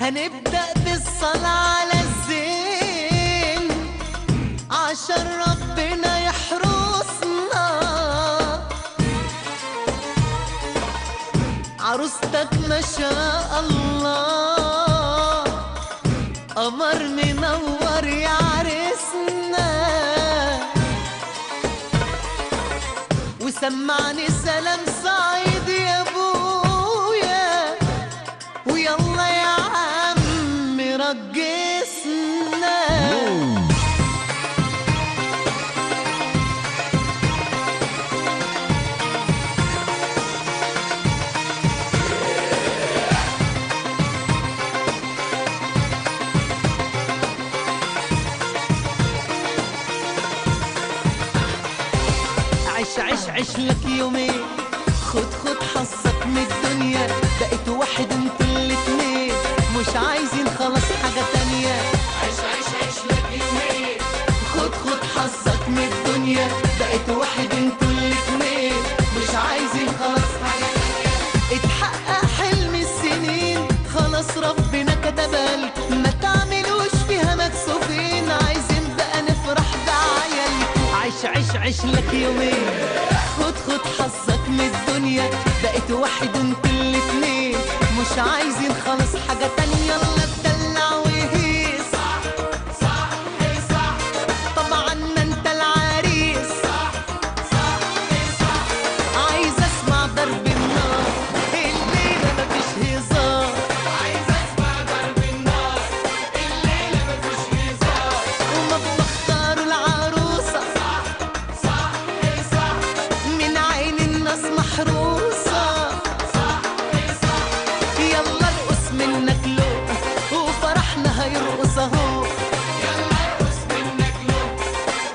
هنبدأ بالصلاة على الزين عشان ربنا يحرسنا. عروستك ما شاء الله قمر منور يا عرسنا، وسمعني سلام صعيد يا ابويا، ويلا يا عم رجسنا. عيش لك يومين، خد حظك من الدنيا، بقيت واحد انتوا الاتنين، مش عايزين خلاص حاجة تانية. عيش لك يومين، خد حظك من الدنيا، بقيت واحد انتوا الاتنين، مش عايزين خلاص حاجة تانية. اتحقق حلم السنين، خلاص ربنا كتبها لكم، ما تعملوش فيها مكسوفين، عايزين بقى نفرح بعيالكم. عيش لك يومين، خد حظك من الدنيا، بقيت واحد انتوا الاتنين، مش عايزين خلاص حاجة تانية. يلا اتدلع وهيص، صح طبعا ما انت العريس، صح عايز اسمع ضرب النار، الليلة مفيش هزار، عايز اسمع ضرب النار، الليلة مفيش هزار. وما بختاروا العروسة، صح من عين الناس محروسة، صح يلا ارقص منك لو وفرحنا هيرقص اهو، يلا ارقص منك لو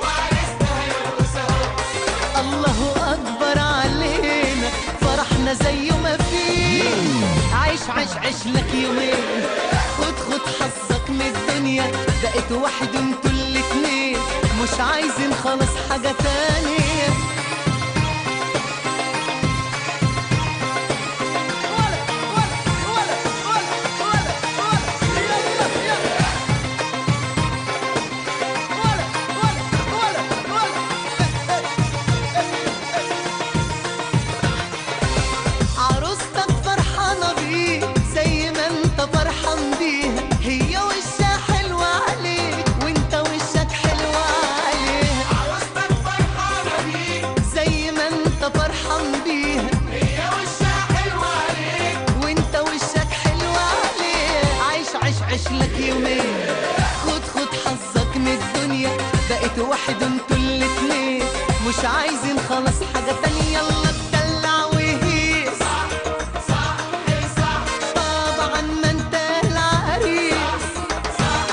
وعرسنا هيرقص اهو. الله اكبر علينا، فرحنا زي ما فيه. عيش لك يومين، خد حظك من الدنيا، بقيت واحد انتوا الاتنين، مش عايزين خلاص حاجة تانية. عروستك فرحانة بيه زي ما انت فرحان بيها، هي وشها حلوة عليك وانت وشك حلوة عليها. عروستك فرحانة بيه زي ما انت فرحان بيها، هي وشها حلوة عليك وانت وشك حلوة عليها. عيش لك يومين، خد حظك من الدنيا، بقيت واحد انتوا الاتنين، مش عايزين خلاص حاجة تانية. يلا اتدلع وهيص، صح طبعا ما انت العريس، صح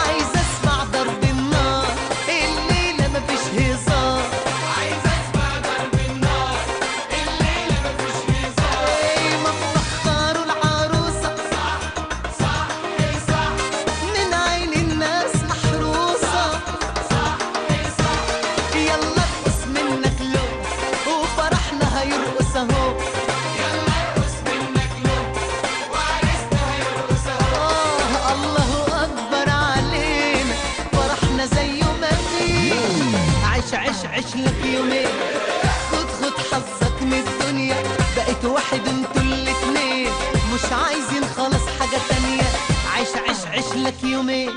عايز اسمع ضرب النار، الليلة مفيش هزار، عايز اسمع ضرب النار، الليلة مفيش هزار. ما بختاروا العروسة، صح من عين الناس محروسة، صح يلا ارقص منك لو وفرحنا هيرقص اهو، يلا ارقص منك لو وعرسنا هيرقص اهو. الله اكبر علينا، فرحنا زي ما فيه. عيش لك يومين، خد حظك من الدنيا، بقيت واحد انتوا الاتنين، مش عايزين خلاص حاجة تانية. عيش لك يومين.